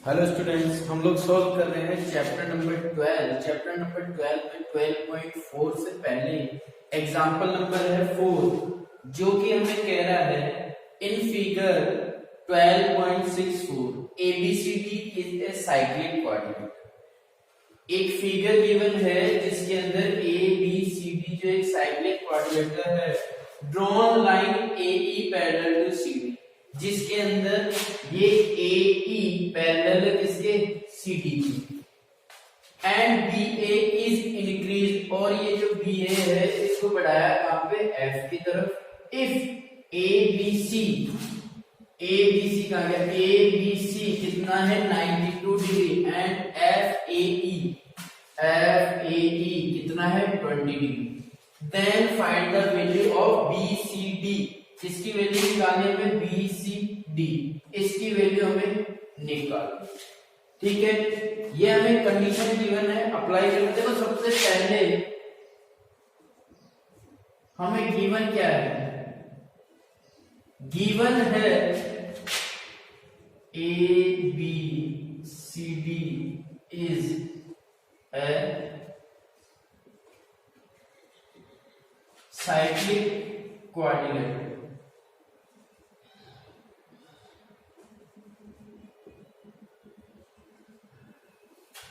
Hello students, हम लोग solve कर रहे हैं चैप्टर नंबर 12। चैप्टर नंबर 12 में 12.4 से पहले एग्जांपल नंबर है 4, जो कि हमें कह रहा है in figure 12.64 ABCD is a cyclic coordinator. एक फिगर गिवन है जिसके अंदर ABCD जो एक साइक्लिक कोऑर्डिनेटर है, drawn line AE parallel to CD, जिसके अंदर ये AE पैरेलल है किसके, CD की, एंड BA इज इंक्रीज, और ये जो BA है इसको बढ़ाया कहां पे, F की तरफ। इफ ABC कहां गया, ABC कितना है 92 डिग्री, एंड FAE कितना है 20 degree, then find the value of BCD, इसकी वैल्यू निकालने में BCD, इसकी वैल्यू हमें निकालनी। ठीक है, ये हमें कंडीशन गिवन है, अप्लाई करते हैं। सबसे पहले हमें गिवन क्या है, गिवन है ABCD is a cyclic coordinator.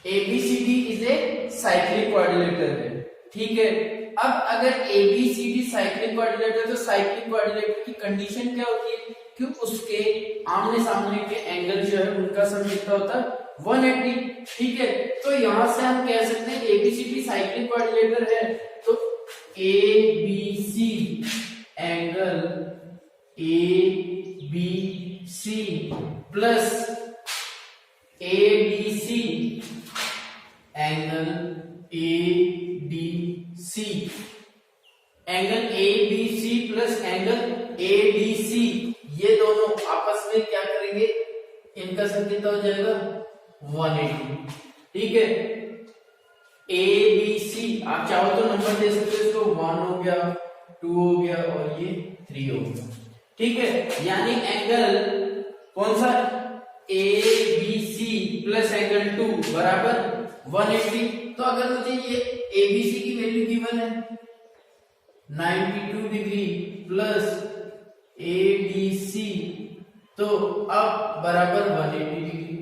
ABCD is a cyclic coordinator है। ठीक है, अब अगर ABCD साइक्लिक कोऑर्डिनेटर, तो साइक्लिक कोऑर्डिनेटर की कंडीशन क्या होती है कि उसके आमने सामने के एंगल जो है उनका सम कितना होता है 180। ठीक है, तो यहां से हम कह सकते हैं ABCD साइक्लिक कोऑर्डिनेटर है, तो ABC angle ABC plus ADC angle ADC, angle ABC plus angle ADC, ये दोनों आपस में क्या करेंगे, इनका सम कितना हो जाएगा 180। ठीक है, ABC आप चाहो तो नंबर दे सकते हो, इसको 1 हो गया, 2 हो गया और ये 3 हो गया। ठीक है, यानी एंगल कौन सा, ABC प्लस एंगल 2 बराबर 180। तो अगर मुझे ये ABC की वैल्यू गिवन है 92 डिग्री प्लस ADC, तो अब बराबर 180 डिग्री।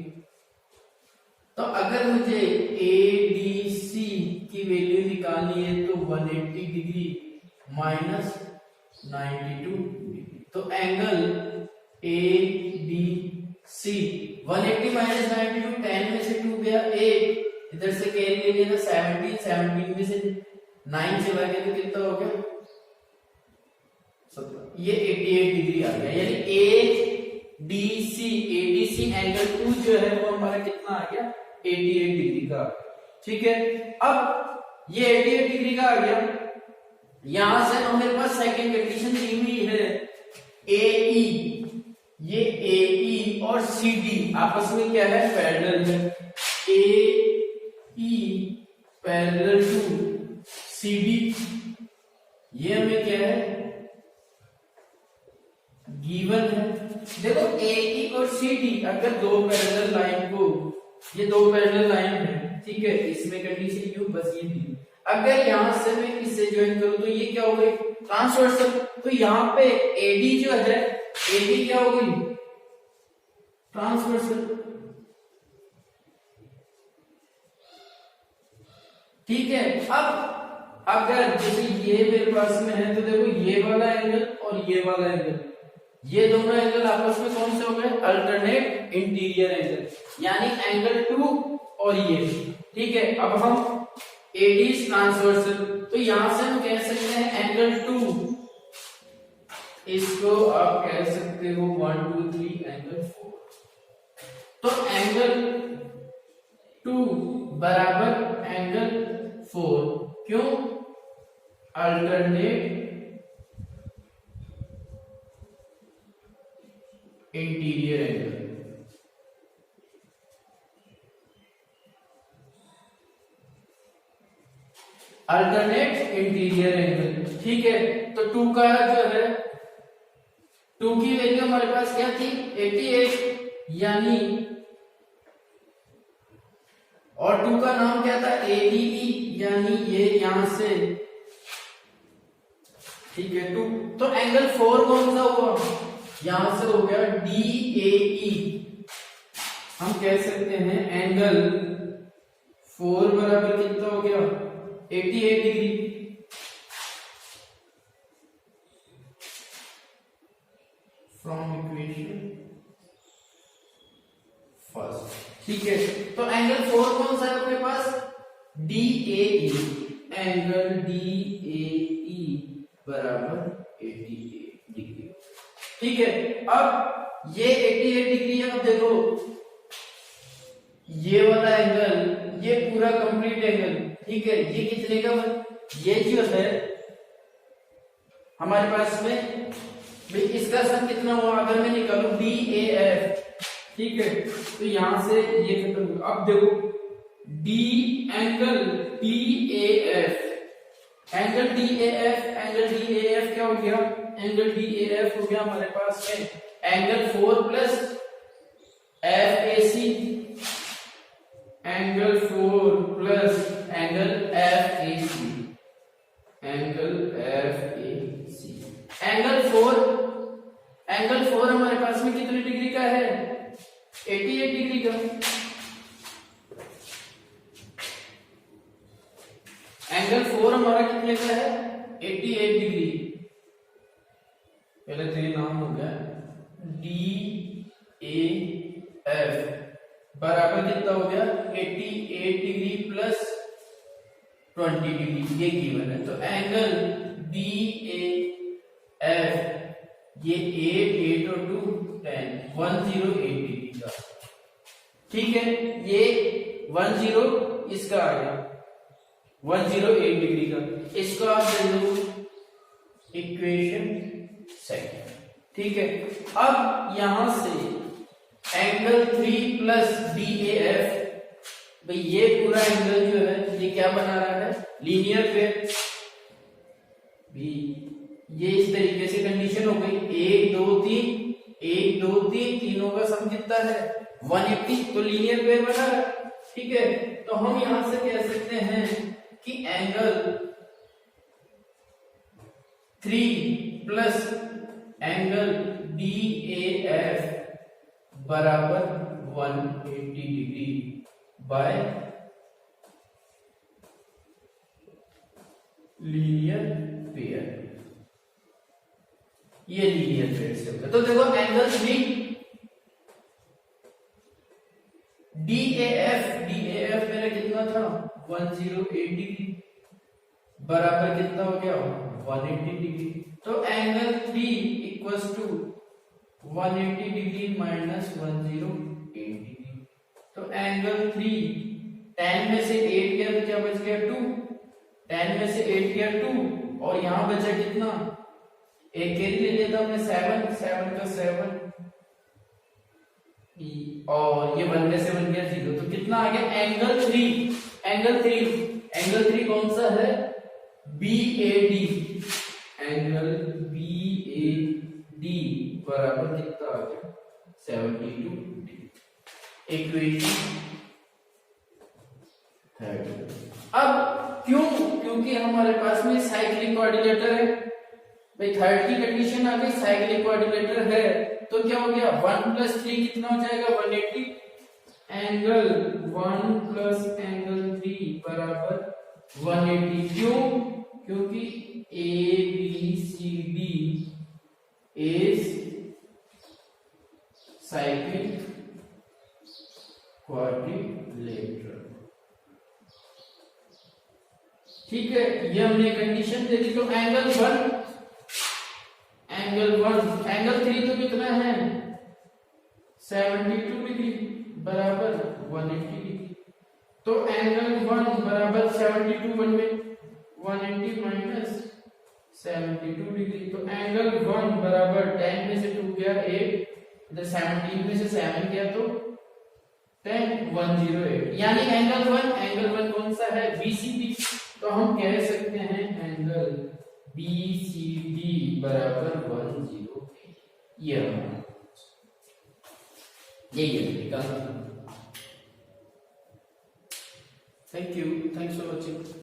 तो अगर मुझे ADC की वैल्यू निकालनी है तो 180 डिग्री माइनस 92 डिग्री, तो एंगल ADC 180 माइनस 92, 10 में से 2 गया 8, इधर से कैरी ले लेना 17 में से 9 चला गया तो कितना हो गया 17, ये 88 डिग्री आ गया। यानी ADC एंगल 2 जो है वो हमारा कितना आ गया 88 डिग्री का। ठीक है, अब ये 88 डिग्री का आ गया। यहां से हमारे पास सेकंड कंडीशन दी हुई है AE, ये AE और CD आपस में क्या है, पैरेलल है। AE पैरेलल टू CD, ये हमें क्या है गिवन है। देखो AE और CD अगर दो पैरेलल लाइन को, ये दो पैरेलल लाइन है, ठीक है, इसमें कंडीशन यू बस ये थी। अगर यहां से मैं इससे ज्वाइन करूं तो ये क्या हो गई ट्रांसवर्सल, तो यहां पे AD जो है, AD क्या हो गई ट्रांसवर्सल। ठीक है, अब अगर जैसे ये मेरे पास में है, तो देखो ये वाला एंगल और ये वाला एंगल, ये दोनों एंगल आपस में कौन से हो गए, अल्टरनेट इंटीरियर एंगल, यानी एंगल 2 और ये। ठीक है, अब हम AD ट्रांसवर्सल, तो यहां से हम कह सकते हैं एंगल 2, इसको आप कह सकते हो 1 2 3 एंगल 4। तो एंगल 2 बराबर एंगल 4, क्यों, alternate interior angle. Alternate interior angle. ठीक है, तो 2 का जो है 2 की वैल्यू हमारे पास क्या थी 88, यानी और 2 का नाम क्या था, ADE, यानी ये यहां से, ठीक है 2। तो एंगल 4 कौन सा हुआ, यहां से हो गया DAE। हम कह सकते हैं एंगल 4 बराबर कितना हो गया, 88 डिग्री। फ्रॉम इक्वेशन फर्स्ट, ठीक है। तो एंगल 4 कौन सा है आपके पास, DAE। एंगल DAE बराबर 88 डिग्री, ठीक है। अब ये 88 डिग्री है। अब देखो ये वाला एंगल, ये पूरा कंप्लीट एंगल, ठीक है, ये कितने का, ये जो है हमारे पास में भाई इसका सम कितना हुआ, अगर मैं निकालू DAF, ठीक है, तो यहां से ये खत्म होगा। अब देखो D angle DAF, angle DAF क्या हो गया, एंगल DAF हो गया हमारे पास में angle 4 plus FAC, angle 4 plus angle FAC, angle FAC। Angle 4 हमारे पास में कितने डिग्री का है, 88 डिग्री का। एंगल 4 हमारा कितने का है, 88 डिग्री। पहले तो ये नाम हो गया DAF बराबर कितना हो गया, 88 डिग्री प्लस 20 डिग्री, ये गिवन है। तो एंगल DAF ये 8 और 2 10, 108 डिग्री का, ठीक है। ये 10 इसका आ गया 108 डिग्री का। इसको आप दे दो इक्वेशन सेकंड, ठीक है। अब यहां से एंगल 3 प्लस DAF, भाई ये पूरा एंगल जो है ये क्या बना रहा है, लीनियर पेयर। भी ये इस तरीके से कंडीशन हो गई, 1 2 3, 1 2 3, तीनों का सम कितना है 180, तो लीनियर पेयर बना रहा है, ठीक है। तो हम यहां से कह सकते हैं कि एंगल 3 प्लस एंगल DAF बराबर 180 डिग्री बाय लीनियर पेयर। ये लीनियर पेयर से होगा। तो देखो एंगल 3 DAF मेरा कितना था 108 डिग्री बराबर कितना हो गया 180 डिग्री। तो angle 3 equals to 180 degree minus 108 degree. तो एंगल 3 10 में से 8 गया तो क्या बच गया 2, 10 में से 8 गया 2 और यहां बचा कितना, एक कैरी ले लेता हमने 7, 7 का 7 और ये 1 में से 1 गया 0, तो कितना आ गया एंगल 3 कौन सा है BAD, एंगल BAD बराबर कितना आ गया 72 डिग्री। Equation third. अब क्योंकि हमारे पास में साइक्लिक कोऑर्डिनेटर है, भाई थर्ड की कंडीशन आ गई, साइक्लिक कोऑर्डिनेटर है, तो क्या हो गया 1 प्लस 3 कितना हो जाएगा 180, एंगल 1 प्लस एंगल 3 बराबर 180। क्योंकि ABCD इज साइक्लिक क्वाड्रिलेटरल, ठीक है। ये हमने कंडीशन दे दी। तो एंगल 3 तो कितना है 72 डिग्री बराबर 180 डिग्री। तो एंगल 1 बराबर 72, 1 में 180 माइनस 72 डिग्री। तो एंगल 1 बराबर 10 में से 2 गया 8, तो 17 में से 7 गया तो 10, 108, यानी एंगल 1 कौन सा है BCD। तो हम कह सकते हैं एंगल BCD बराबर 108। ये यही है। Thank you, thanks for watching.